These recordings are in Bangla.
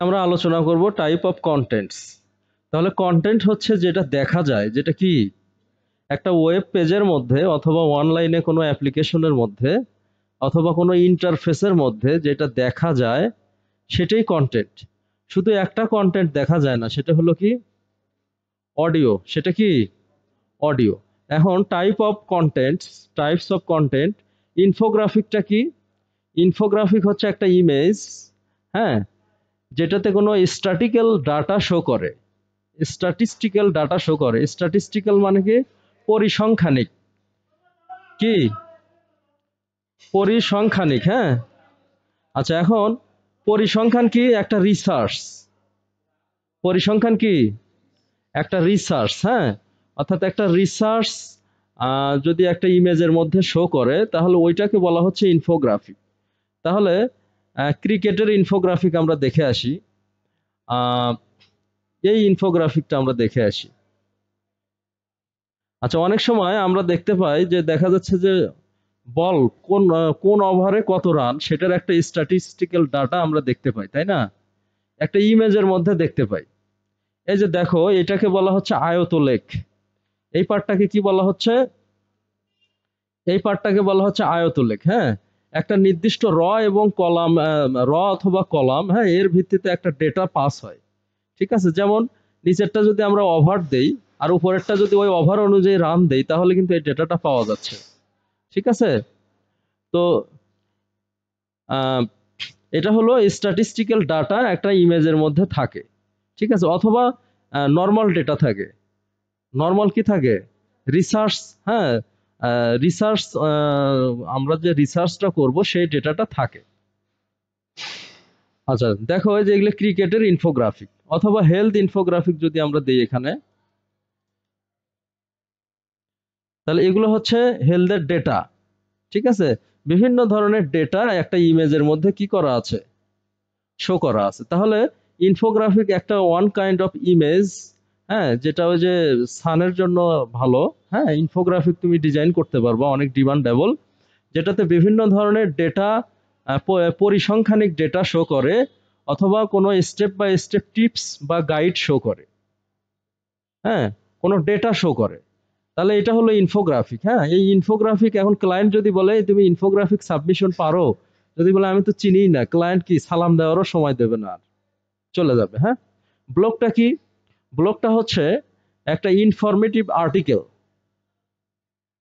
আমরা আলোচনা করব টাইপ অফ কন্টেন্টস। তাহলে কন্টেন্ট হচ্ছে যেটা দেখা যায়, যেটা কি একটা ওয়েব পেজের মধ্যে অথবা অনলাইনে কোনো অ্যাপ্লিকেশনের মধ্যে অথবা কোনো ইন্টারফেসের মধ্যে যেটা দেখা যায় সেটাই কন্টেন্ট। শুধু একটা কন্টেন্ট দেখা যায় না, সেটা হলো কি অডিও। সেটা কি অডিও। এখন type of contents, types of content. ইনফোগ্রাফিকটা কি? ইনফোগ্রাফিক হচ্ছে একটা ইমেজ, হ্যাঁ, যেটাতে কোনো স্ট্যাটিক্যাল ডাটা শো করে। স্ট্যাটিস্টিক্যাল ডাটা শো করে। স্ট্যাটিস্টিক্যাল মানে কি? পরিসংখ্যানিক। কি? পরিসংখ্যানিক, হ্যাঁ। আচ্ছা, এখন পরিসংখ্যান কি? একটা রিসার্চ। পরিসংখ্যান কি? একটা রিসার্চ, হ্যাঁ। অর্থাৎ একটা রিসার্চ যদি একটা ইমেজের মধ্যে শো করে তাহলে ওইটাকে বলা হচ্ছে ইনফোগ্রাফিক। তাহলে ক্রিকেটের ইনফোগ্রাফিক আমরা দেখে আসি। এই ইনফোগ্রাফিকটা আমরা দেখে আসি। আচ্ছা, অনেক সময় আমরা দেখতে পাই যে দেখা যাচ্ছে যে বল কোন কোন ওভারে কত রান, সেটার একটা স্ট্যাটিস্টিক্যাল ডাটা আমরা দেখতে পাই, তাই না? একটা ইমেজের মধ্যে দেখতে পাই। এই যে দেখো, এটাকে বলা হচ্ছে আয়তলেখ। এই পার্টটাকে কি বলা হচ্ছে? এই পার্টটাকে বলা হচ্ছে আয়তলেখ, হ্যাঁ। একটা নির্দিষ্ট র এবং কলাম, র অথবা কলাম, হ্যাঁ, এর ভিত্তিতে একটা ডেটা পাস হয়। ঠিক আছে? যেমন নিচেরটা যদি আমরা ওভার দেই আর উপরেরটা যদি ওই ওভার অনুযায়ী রান দেই তাহলে কিন্তু এই ডেটাটা পাওয়া যাচ্ছে। ঠিক আছে? তো এটা হলো স্ট্যাটিস্টিক্যাল ডাটা একটা ইমেজের মধ্যে থাকে। ঠিক আছে? অথবা নর্মাল ডেটা থাকে। নর্মাল কি থাকে? রিসার্চ, হ্যাঁ। রিসার্চ, আমরা যে রিসার্চটা করব সেই ডেটাটা থাকে। আচ্ছা দেখো, এই যে এগুলো ক্রিকেটের ইনফোগ্রাফিক অথবা হেলথ ইনফোগ্রাফিক যদি আমরা দিই এখানে, তাহলে এগুলো হচ্ছে হেলথের ডেটা। ঠিক আছে? বিভিন্ন ধরনের ডেটা একটা ইমেজের মধ্যে কি করা আছে? শো করা আছে। তাহলে ইনফোগ্রাফিক একটা ওয়ান কাইন্ড অফ ইমেজ, হ্যাঁ, যেটা ওই যে সানের জন্য ভালো। হ্যাঁ, ইনফোগ্রাফিক তুমি ডিজাইন করতে পারবা, অনেক ডিমান্ডেবল, যেটাতে বিভিন্ন ধরনের ডেটা, পরিসংখ্যানিক ডেটা শো করে অথবা কোনো স্টেপ বাই স্টেপ টিপস বা গাইড শো করে, হ্যাঁ, কোনো ডেটা শো করে। তাহলে এটা হলো ইনফোগ্রাফিক। হ্যাঁ, এই ইনফোগ্রাফিক, এখন ক্লায়েন্ট যদি বলে তুমি ইনফোগ্রাফিক সাবমিশন পারো, যদি বলে আমি তো চিনিই না, ক্লায়েন্ট কি সালাম দেওয়ারও সময় দেবে না, চলে যাবে। হ্যাঁ, ব্লগটা কি? ব্লগটা হচ্ছে একটা ইনফরমেটিভ আর্টিকেল।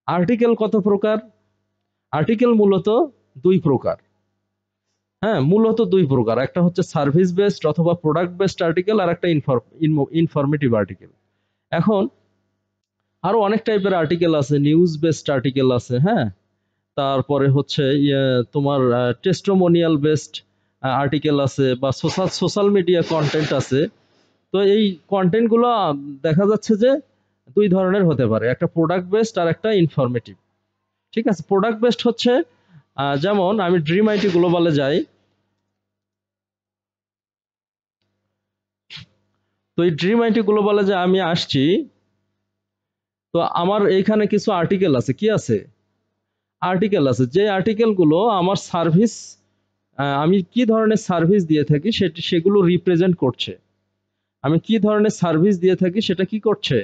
আর্টিকেল কত প্রকার? আর্টিকেল মূলত দুই প্রকার। হ্যাঁ, মূলত দুই প্রকার। একটা হচ্ছে সার্ভিস বেসড অথবা প্রোডাক্ট বেসড আর্টিকেল, আর একটা ইনফরমেটিভ আর্টিকেল। এখন আরো অনেক টাইপের আর্টিকেল আছে, নিউজ বেসড আর্টিকেল আছে, হ্যাঁ। তারপরে হচ্ছে তোমার টেস্টিমোনিয়াল বেসড আর্টিকেল আছে, বা সোশ্যাল মিডিয়া কন্টেন্ট আছে। তো এই কন্টেন্ট গুলো দেখা যাচ্ছে যে দুই ধরনের হতে পারে, একটা প্রোডাক্ট বেসড আর একটা ইনফরমেটিভ। ঠিক আছে? প্রোডাক্ট বেসড হচ্ছে যেমন আমি ড্রিম আইটি গ্লোবালে যাই, তো এই ড্রিম আইটি গ্লোবালে যে আমি আসছি, তো আমার এইখানে কিছু আর্টিকেল আছে। কি আছে? আর্টিকেল আছে, যে আর্টিকেল গুলো আমার সার্ভিস, আমি কি ধরনের সার্ভিস দিয়ে থাকি সেগুলো রিপ্রেজেন্ট করছে। আমি কি ধরনের সার্ভিস দিয়ে থাকি সেটা কি করছে?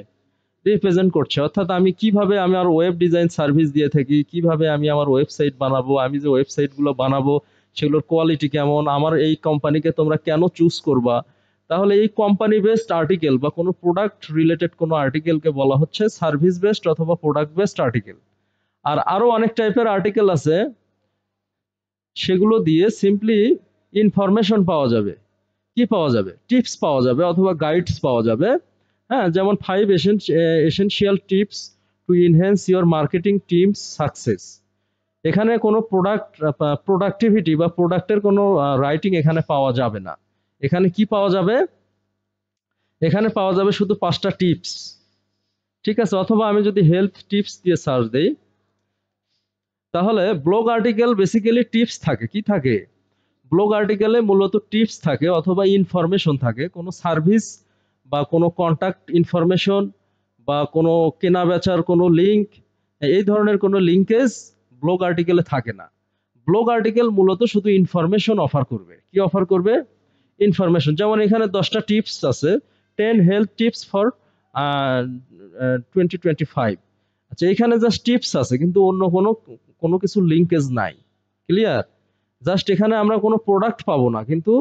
রিপ্রেজেন্ট করছে। অর্থাৎ আমি কিভাবে আমি আমার ওয়েব ডিজাইন সার্ভিস দিয়ে থাকি, কিভাবে আমি আমার ওয়েবসাইট বানাবো, আমি যে ওয়েবসাইটগুলো বানাবো সেগুলোর কোয়ালিটি কেমন, আমার এই কোম্পানিকে তোমরা কেন চুজ করবা। তাহলে এই কোম্পানি বেসড আর্টিকেল বা কোনো প্রোডাক্ট রিলেটেড কোনো আর্টিকেলকে বলা হচ্ছে সার্ভিস বেসড অথবা প্রোডাক্ট বেসড আর্টিকেল। আর আরো অনেক টাইপের আর্টিকেল আছে, সেগুলো দিয়ে সিম্পলি ইনফরমেশন পাওয়া যাবে। কি পাওয়া যাবে? টিপস পাওয়া যাবে অথবা গাইডস পাওয়া যাবে। হ্যাঁ, যেমন 5 essential tips to enhance your marketing teams success. এখানে কোনো প্রোডাক্টিভিটি বা প্রোডাক্টের কোনো রাইটিং এখানে পাওয়া যাবে না। এখানে কি পাওয়া যাবে? এখানে পাওয়া যাবে শুধু 5টা টিপস। ঠিক আছে? অথবা আমি যদি হেলথ টিপস দিয়ে সার্চ দেই, তাহলে ব্লগ আর্টিকেল বেসিক্যালি টিপস থাকে। কি থাকে? ব্লগ আর্টিকেলে মূলত টিপস থাকে অথবা ইনফরমেশন থাকে, কোনো সার্ভিস বা কোনো কন্টাক্ট ইনফরমেশন বা কোনো কেনা বেচার কোনো লিঙ্ক, এই ধরনের কোনো লিঙ্কেজ ব্লগ আর্টিকেলে থাকে না। ব্লগ আর্টিকেল মূলত শুধু ইনফরমেশন অফার করবে। কি অফার করবে? ইনফরমেশন, যেমন এখানে 10টা টিপস আছে, 10 হেলথ টিপস ফর 2025। আচ্ছা, এখানে জাস্ট টিপস আছে কিন্তু অন্য কোনো কিছু লিঙ্কেজ নাই। ক্লিয়ার? জাস্ট এখানে আমরা কোনো প্রোডাক্ট পাবো না, কিন্তু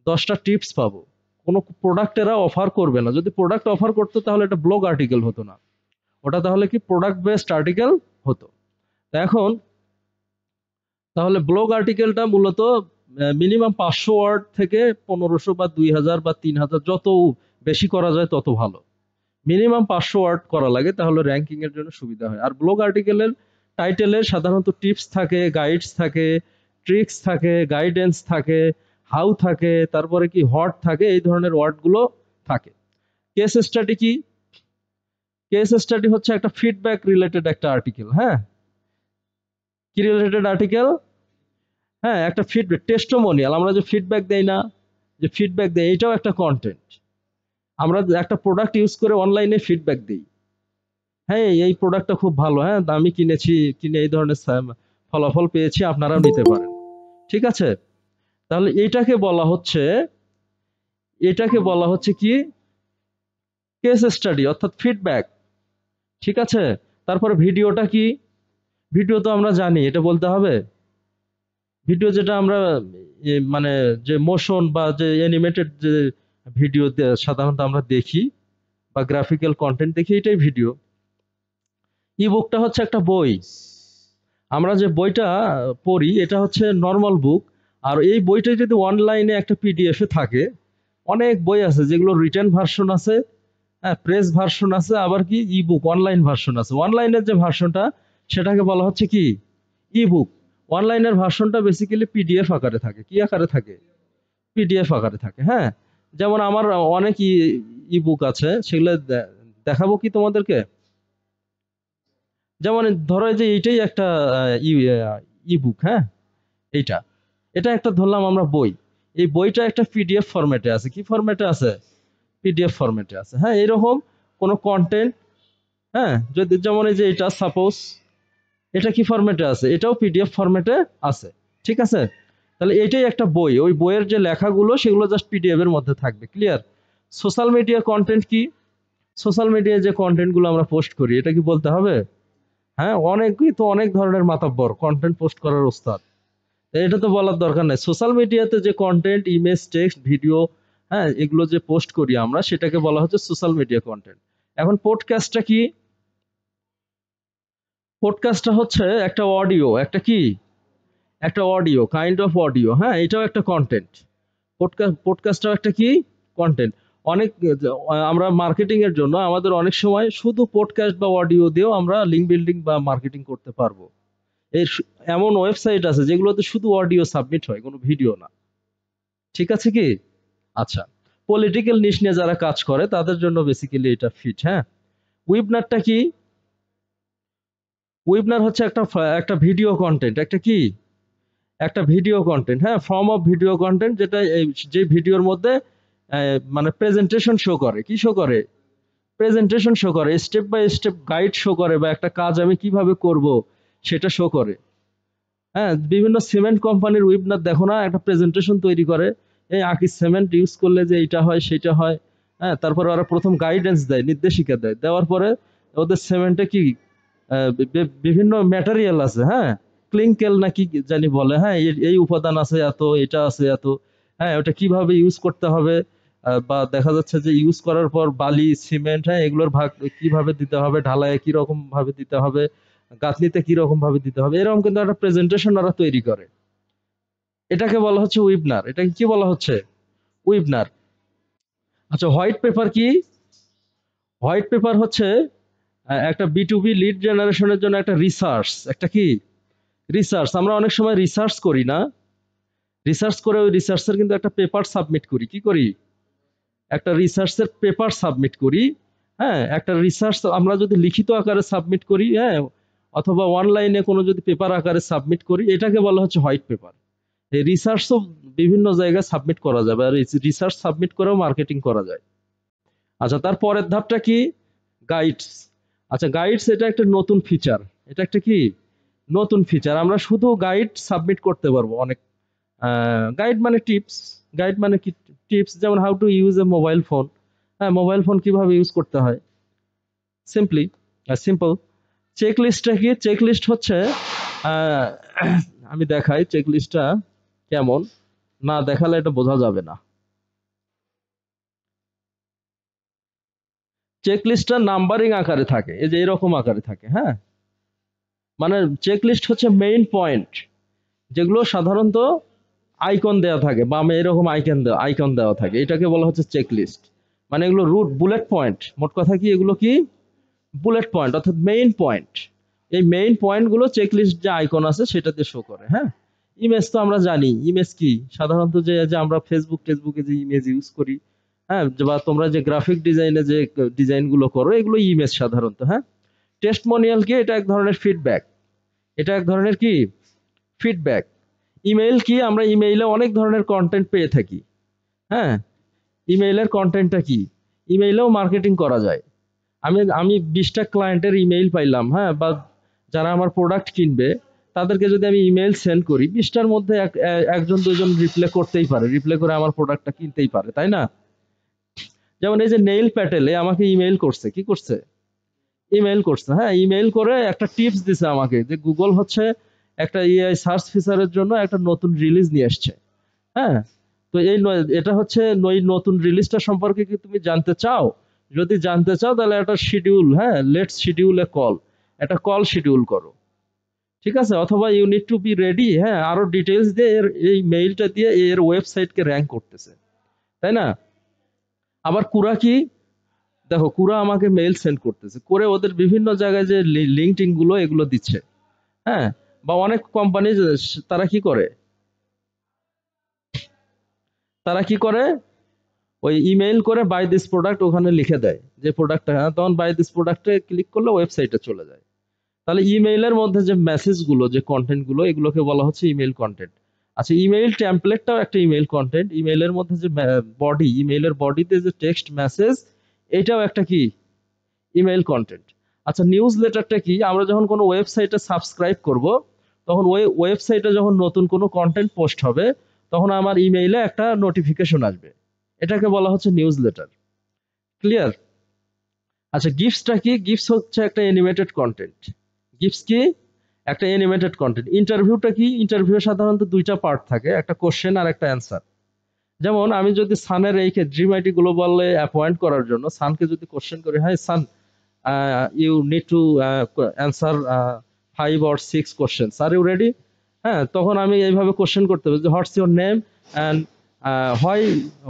10টা টিপস পাবো। কোনো প্রোডাক্ট এরা অফার করবে না। যদি প্রোডাক্ট অফার করতো তাহলে এটা ব্লগ আর্টিকেল হতো না, ওটা তাহলে কি প্রোডাক্ট বেসড আর্টিকেল হতো। এখন তাহলে ব্লগ আর্টিকেলটা মূলত মিনিমাম 500 ওয়ার্ড থেকে 1500 বা 2000 বা 3000, যত বেশি করা যায় তত ভালো। মিনিমাম 500 ওয়ার্ড করা লাগে, তাহলে র্যাঙ্কিং এর জন্য সুবিধা হয়। আর ব্লগ আর্টিকেলের টাইটেলে সাধারণত টিপস থাকে, গাইডস থাকে, ট্রিক্স থাকে, গাইডেন্স থাকে, হাউ থাকে, তারপরে কি হট থাকে, এই ধরনের ওয়ার্ডগুলো থাকে। কেস স্টাডি কি? কেস স্টাডি হচ্ছে একটা ফিডব্যাক রিলেটেড একটা আর্টিকেল। হ্যাঁ, কি রিলেটেড আর্টিকেল? হ্যাঁ, একটা ফিডব্যাক, টেস্টিমোনিয়াল। আমরা যে ফিডব্যাক দেই না, যে ফিডব্যাক দেই, এটাও একটা কন্টেন্ট। আমরা একটা প্রোডাক্ট ইউজ করে অনলাইনে ফিডব্যাক দিই, হ্যাঁ এই প্রোডাক্টটা খুব ভালো, হ্যাঁ আমি কিনেছি, কিনে এই ধরনের ফলাফল পেয়েছি, আপনারাও নিতে পারেন। ঠিক আছে? তাহলে এটাকে বলা হচ্ছে কি? কেস স্টাডি, অর্থাৎ ফিডব্যাক। ঠিক আছে? তারপরে ভিডিওটা কি? ভিডিও তো আমরা জানি, এটা বলতে হবে? ভিডিও যেটা আমরা মানে যে মোশন বা যে অ্যানিমেটেড যে ভিডিও সাধারণত আমরা দেখি বা গ্রাফিক্যাল কন্টেন্ট দেখি, এটাই ভিডিও। ইবুকটা হচ্ছে একটা বই। আমরা যে বইটা পড়ি এটা হচ্ছে নর্মাল বুক। আর এই বইটা যদি অনলাইনে একটা পিডিএফ এ থাকে, অনেক বই আছে যেগুলো রিটেন ভার্সন আছে, হ্যাঁ প্রেস ভার্সন আছে, আবার কি ইবুক অনলাইন ভার্সন আছে। অনলাইনের যে ভার্সনটা সেটাকে বলা হচ্ছে কি? ইবুক। অনলাইনের ভার্সনটা বেসিক্যালি পিডিএফ আকারে থাকে। কি আকারে থাকে? পিডিএফ আকারে থাকে। হ্যাঁ, যেমন আমার অনেক ইবুক আছে, সেগুলো দেখাবো কি তোমাদেরকে? যেমন ধরো যে এইটাই একটা ইবুক। হ্যাঁ, এইটা, এটা একটা ধরলাম আমরা বই। এই বইটা একটা পিডিএফ ফরম্যাটে আছে। কি ফরম্যাটে আছে? পিডিএফ ফরম্যাটে আছে। হ্যাঁ, এরকম কোনো কন্টেন্ট, হ্যাঁ যদি যেমন এই যে এটা সাপোজ, এটা কি ফরম্যাটে আছে? এটাও পিডিএফ ফরম্যাটে আছে। ঠিক আছে? তাহলে এটাই একটা বই। ওই বইয়ের যে লেখাগুলো সেগুলো জাস্ট পিডিএফ এর মধ্যে থাকবে। ক্লিয়ার? সোশ্যাল মিডিয়া কন্টেন্ট কি? সোশ্যাল মিডিয়ায় যে কন্টেন্টগুলো আমরা পোস্ট করি, এটা কি বলতে হবে? হ্যাঁ, অনেকই তো অনেক ধরনের মাতাব্বর কন্টেন্ট পোস্ট করার ওস্তাদ, এটা তো বলার দরকার নাই। সোশ্যাল মিডিয়াতে যে কন্টেন্ট, ইমেজ, টেক্সট, ভিডিও, হ্যাঁ এগুলো যে পোস্ট করি আমরা, সেটাকে বলা হচ্ছে সোশ্যাল মিডিয়া কন্টেন্ট। এখন পডকাস্টটা কি? পডকাস্টটা হচ্ছে একটা অডিও, একটা কি? একটা অডিও, কাইন্ড অফ অডিও। হ্যাঁ, এটাও একটা কন্টেন্ট। পডকাস্টটাও একটা কি? কন্টেন্ট। অনেক আমরা মার্কেটিং এর জন্য আমাদের অনেক সময় শুধু পডকাস্ট বা অডিও দিয়েও আমরা লিঙ্ক বিল্ডিং বা মার্কেটিং করতে পারবো। এর এমন ওয়েবসাইট আছে যেগুলোতে শুধু অডিও সাবমিট হয়, কোনো ভিডিও না। ঠিক আছে কি? আচ্ছা, পলিটিক্যাল নিশ নিয়ে যারা কাজ করে তাদের জন্য বেসিক্যালি এটা ফিট। হ্যাঁ, ওয়েবিনারটা কি? ওয়েবিনার হচ্ছে একটা ভিডিও কন্টেন্ট, একটা কি? একটা ভিডিও কন্টেন্ট। হ্যাঁ, ফর্ম অফ ভিডিও কন্টেন্ট, যেটা যে ভিডিওর মধ্যে মানে প্রেজেন্টেশন শো করে। কি শো করে? প্রেজেন্টেশন শো করে, step by step guide show করে, বা একটা কাজ আমি কিভাবে করব সেটা শো করে। হ্যাঁ, বিভিন্ন সিমেন্ট কোম্পানির ওয়েবিনার দেখো না, একটা প্রেজেন্টেশন তৈরি করে, এই আকি সিমেন্ট ইউজ করলে যে এইটা হয় সেটা হয়। হ্যাঁ, তারপরে ওরা প্রথম গাইডেন্স দেয়, নির্দেশিকা দেয়, দেওয়ার পরে ওদের সিমেন্টে কি বিভিন্ন ম্যাটেরিয়াল আছে, হ্যাঁ ক্লিংকেল না কি জানি বলে, হ্যাঁ এই উপাদান আছে এত, এটা আছে এত, হ্যাঁ ওটা কিভাবে ইউজ করতে হবে, বা দেখা যাচ্ছে যে ইউজ করার পর বালি, সিমেন্ট, হ্যাঁ এগুলোর ভাগ কিভাবে দিতে হবে, ঢালাইয়ে কি রকম ভাবে দিতে হবে, গাঁথনিতে কি রকম ভাবে দিতে হবে, এরকম কিন্তু একটা প্রেজেন্টেশন ওরা তৈরি করে। এটাকে বলা হচ্ছে ওয়েবিনার। এটাকে কি বলা হচ্ছে? ওয়েবিনার। আচ্ছা, হোয়াইট পেপার কি? হোয়াইট পেপার হচ্ছে একটা বিটুবি লিড জেনারেশনের জন্য একটা রিসার্চ, একটা কি? রিসার্চ। আমরা অনেক সময় রিসার্চ করি না, রিসার্চ করে ওই রিসার্চের কিন্তু একটা পেপার সাবমিট করি। কি করি? একটা রিসার্চের পেপার সাবমিট করি। হ্যাঁ, একটা রিসার্চ আমরা যদি লিখিত আকারে সাবমিট করি, হ্যাঁ অথবা অনলাইনে কোনো যদি পেপার আকারে সাবমিট করি, এটাকে বলা হচ্ছে হোয়াইট পেপার। এই রিসার্চও বিভিন্ন জায়গায় সাবমিট করা যাবে, আর এই রিসার্চ সাবমিট করেও মার্কেটিং করা যায়। আচ্ছা, তার পরের ধাপটা কি? গাইডস। আচ্ছা, গাইডস এটা একটা নতুন ফিচার। এটা একটা কি? নতুন ফিচার। আমরা শুধু গাইড সাবমিট করতে পারবো। অনেক গাইড মানে টিপস, গাইড মানে কি? টিপস, যেমন how to use a mobile phone. হ্যাঁ, মোবাইল ফোন কিভাবে ইউজ করতে হয়, সিম্পলি সিম্পল। চেক লিস্টটা কি? চেক লিস্ট হচ্ছে আহ, আমি দেখাই চেক লিস্টটা কেমন, না দেখালে এটা বোঝা যাবে না। চেক লিস্টটা নাম্বারিং আকারে থাকে, এই যে এরকম আকারে থাকে। হ্যাঁ, মানে চেক লিস্ট হচ্ছে মেইন পয়েন্ট, যেগুলো সাধারণত আইকন দেওয়া থাকে বামে, এরকম আইকন দেওয়া থাকে, এটাকে বলা হচ্ছে চেক লিস্ট। মানে এগুলো রুট বুলেট পয়েন্ট, মোট কথা কি এগুলো কি বুলেট পয়েন্ট, অর্থাৎ মেইন পয়েন্ট। এই মেইন পয়েন্টগুলো চেক লিস্ট যে আইকন আছে সেটাতে শো করে। হ্যাঁ, ইমেজ তো আমরা জানি, ইমেজ কি সাধারণত যে যে আমরা ফেসবুকে যে ইমেজ ইউজ করি, হ্যাঁ, বা তোমরা যে গ্রাফিক ডিজাইনে যে ডিজাইন গুলো করো, এগুলো ইমেজ সাধারণত। হ্যাঁ, টেস্টমোনিয়াল কি? এটা এক ধরনের ফিডব্যাক, এটা এক ধরনের কি ফিডব্যাক। ইমেইল কি? আমরা ইমেইলে অনেক ধরনের কন্টেন্ট পেয়ে থাকি। হ্যাঁ, ইমেইলের কন্টেন্টটা কি? ইমেইলেও মার্কেটিং করা যায়। আমি আমি 20টা ক্লায়েন্টের ইমেইল পাইলাম, হ্যাঁ, বা যারা আমার প্রোডাক্ট কিনবে তাদেরকে যদি আমি ইমেইল সেন্ড করি, 20টার মধ্যে একজন দুজন রিপ্লাই করতেই পারে, রিপ্লাই করে আমার প্রোডাক্টটা কিনতেই পারে, তাই না? যেমন এই যে নেইল প্যাটেলে আমাকে ইমেইল করছে, কি করছে? ইমেইল করছে। হ্যাঁ, ইমেইল করে একটা টিপস দিছে আমাকে, যে গুগল হচ্ছে একটা এআই সার্চ ফিচারের জন্য একটা নতুন রিলিজ নিয়ে আসছে। হ্যাঁ, তো এটা হচ্ছে নতুন রিলিজটা সম্পর্কে কি তুমি জানতে চাও? যদি জানতে চাও তাহলে একটা শিডিউল, হ্যাঁ, লেটস শিডিউল এ কল, একটা কল শিডিউল করো, ঠিক আছে? অথবা you need to be ready, হ্যাঁ, আরো ডিটেলস দিয়ে এই মেইলটা দিয়ে এর ওয়েবসাইটকে র্যাঙ্ক করতেছে, তাই না? আবার কুরা কি? দেখো, কুরা আমাকে মেইল সেন্ড করতেছে, করে ওদের বিভিন্ন জায়গায় যে লিঙ্কডিন গুলো এগুলো দিচ্ছে। হ্যাঁ, বা অনেক কোম্পানি তারা কি করে, তারা কি করে ওই ইমেইল করে বাই দিস প্রোডাক্ট ওখানে লিখে দেয় যে প্রোডাক্টটা, হ্যাঁ, তখন বাই দিস প্রোডাক্টে ক্লিক করলে ওয়েবসাইটে চলে যায়। তাহলে ইমেইলের মধ্যে যে মেসেজগুলো, যে কন্টেন্টগুলো, এগুলোকে বলা হচ্ছে ইমেইল কন্টেন্ট। আচ্ছা, ইমেইল টেমপ্লেটটাও একটা ইমেইল কন্টেন্ট। ইমেইলের মধ্যে যে বডি, ইমেইলের বডিতে যে টেক্সট মেসেজ, এটাও একটা কি ইমেইল কন্টেন্ট। আচ্ছা, নিউজ লেটারটা কি? আমরা যখন কোনো ওয়েবসাইটে সাবস্ক্রাইব করব, তখন ওই ওয়েবসাইটে যখন নতুন কোনো কন্টেন্ট পোস্ট হবে, তখন আমার ইমেইলে একটা নোটিফিকেশন আসবে, এটাকে বলা হচ্ছে নিউজ লেটার। ক্লিয়ার? আচ্ছা, গিফটসটা কি? গিফটস হচ্ছে একটা অ্যানিমেটেড কন্টেন্ট। গিফটস কি? একটা অ্যানিমেটেড কন্টেন্ট। ইন্টারভিউটা কি? ইন্টারভিউ সাধারণত দুইটা পার্ট থাকে, একটা কোশ্চেন আর একটা অ্যান্সার। যেমন আমি যদি সানের এই ড্রিম আইটি গ্লোবালে অ্যাপয়েন্ট করার জন্য সানকে যদি কোশ্চেন করি, হ্যাঁ son, you need to answer 5 or 6 questions, are you ready? হ্যাঁ, তখন আমি এইভাবে কোশ্চেন করতে পারি যে what's your name and why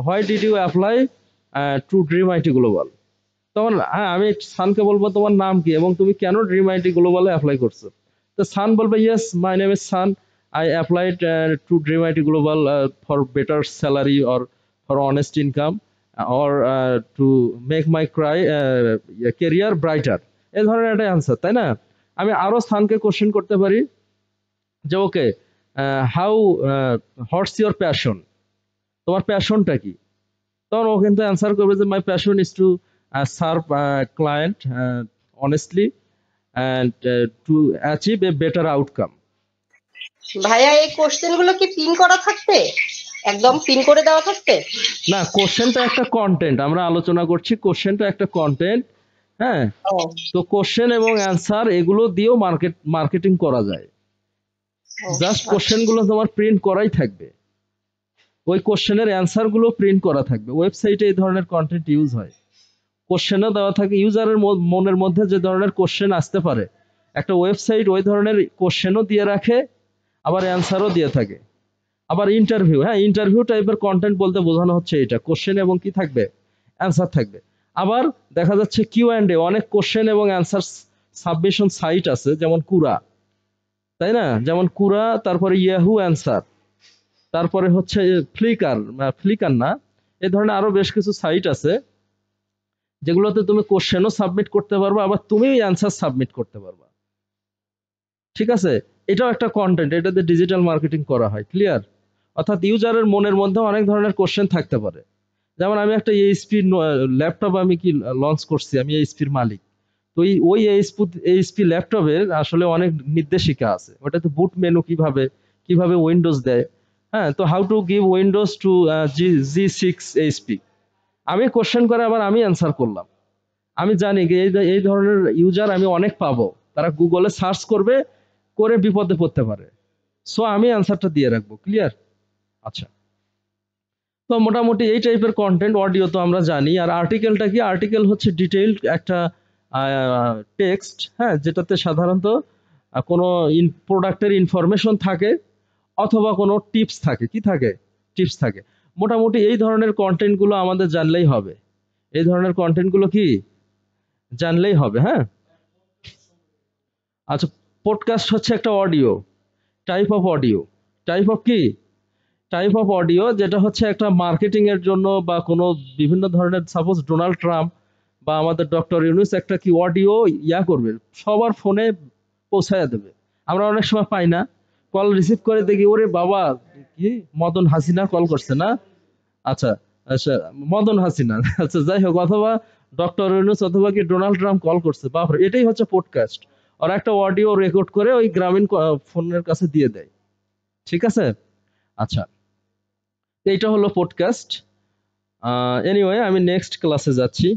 why did you apply to Dream IT Global. তখন হ্যাঁ, আমি সানকে বলবো তোমার নাম কি এবং তুমি কেন ড্রিম আইটি গ্লোবালে অ্যাপ্লাই করছো। তো সান বলবে yes, my name is Sun, I applied to Dream IT Global for better salary or for honest income or to make my career brighter. এই ধরনের একটা অ্যান্সার, তাই না? আমি আরো সানকে কোশ্চেন করতে পারি যে ওকে, হাউ হোয়াটস ইউর প্যাশন, তোমার প্যাশনটা কি? তখন ও কিন্তু অ্যান্সার করবে যে my passion is to serve client honestly and to achieve a better outcome. ভাইয়া, এই কোশ্চেন গুলো কি পিন করা থাকবে? একদম পিন করে দেওয়া থাকবে? না, কোশ্চেনটা একটা কন্টেন্ট, আমরা আলোচনা করছি, কোশ্চেনটা একটা কন্টেন্ট। হ্যাঁ, ও, তো কোশ্চেন এবং অ্যান্সার এগুলো দিয়েও মার্কেটিং করা যায়। জাস্ট কোশ্চেন গুলো তোমার প্রিন্ট করাই থাকবে, ওই কোশ্চেনের অ্যান্সার গুলো প্রিন্ট করা থাকবে। ওয়েবসাইটে এই ধরনের কন্টেন্ট ইউজ হয়, কোশ্চেনও দেওয়া থাকে। ইউজারের মনের মধ্যে যে ধরনের কোশ্চেন আসতে পারে, একটা ওয়েবসাইট ওই ধরনের কোশ্চেনও দিয়ে রাখে, আবার অ্যান্সারও দিয়ে থাকে। আবার ইন্টারভিউ, হ্যাঁ, ইন্টারভিউ টাইপের কন্টেন্ট বলতে বোঝানো হচ্ছে এটা, কোশ্চেন এবং কি থাকবে, অ্যান্সার থাকবে। আবার দেখা যাচ্ছে কিউ অ্যান্ড এ, অনেক কোশ্চেন এবং অ্যান্সার সাবমিশন সাইট আছে, যেমন কুরা, তাই না? যেমন কুরা, তারপরে ইয়াহু অ্যান্সার, তারপরে হচ্ছে ফ্লিকার, ফ্লিকার না, এই ধরনের আরো বেশ কিছু সাইট আছে যেগুলোতে তুমি কোশ্চেনও সাবমিট করতে পারবা, আবার তুমি অ্যান্সার সাবমিট করতে পারবা, ঠিক আছে? এটাও একটা কন্টেন্ট, এটাতে ডিজিটাল মার্কেটিং করা হয়। ক্লিয়ার? অর্থাৎ ইউজারের মনের মধ্যে অনেক ধরনের কোশ্চেন থাকতে পারে। যেমন আমি একটা এইচপি ল্যাপটপ আমি কি লঞ্চ করছি, আমি এইচপির মালিক। তো ওই এইচপি ল্যাপটপের আসলে অনেক নির্দেশিকা আছে, ওটাতে বুট মেনু কিভাবে কিভাবে উইন্ডোজ দেয়, হ্যাঁ, তো how to give Windows to G6HP, আমি কোশ্চেন করে আবার আমি অ্যান্সার করলাম। আমি জানি যে এই ধরনের ইউজার আমি অনেক পাবো, তারা গুগলে সার্চ করবে, করে বিপদে পড়তে পারে। সো আমি অ্যান্সারটা দিয়ে রাখবো। ক্লিয়ার? আচ্ছা, তো মোটামুটি এই টাইপের কন্টেন্ট। অডিও তো আমরা জানি। আর আর্টিকেলটা কি? আর্টিকেল হচ্ছে ডিটেইলড একটা টেক্সট, হ্যাঁ, যেটাতে সাধারণত কোনো প্রোডাক্টের ইনফরমেশন থাকে অথবা কোনো টিপস থাকে। কি থাকে? টিপস থাকে। মোটামুটি এই ধরনের কন্টেন্টগুলো আমাদের জানলেই হবে। এই ধরনের কন্টেন্টগুলো কি জানলেই হবে। হ্যাঁ, আচ্ছা, পডকাস্ট হচ্ছে একটা audio type of audio. Type of কি? টাইপ অফ অডিও, যেটা হচ্ছে একটা মার্কেটিং এর জন্য বা কোনো বিভিন্ন ধরনের, সাপোজ ডোনাল্ড ট্রাম্প বা আমাদের ডক্টর ইউনূস একটা কি অডিও করবে, সবার ফোনে পৌঁছায়া দেবে। আমরা অনেক সময় পাই না, কল রিসিভ করে দেখি ওরে বাবা, কি মদন হাসিনা কল করছে না? আচ্ছা, আচ্ছা, মদন হাসিনা, আচ্ছা যাই হোক, অথবা ডক্টর ইউনূস অথবা কি ডোনাল্ড ট্রাম্প কল করছে, বাপরে, এটাই হচ্ছে পডকাস্ট। ওরা একটা অডিও রেকর্ড করে ওই গ্রামীণ ফোনের কাছে দিয়ে দেয়। ঠিক আছে? আচ্ছা, এইটা হলো পডকাস্ট। এনিওয়ে, আমি নেক্সট ক্লাসে যাচ্ছি।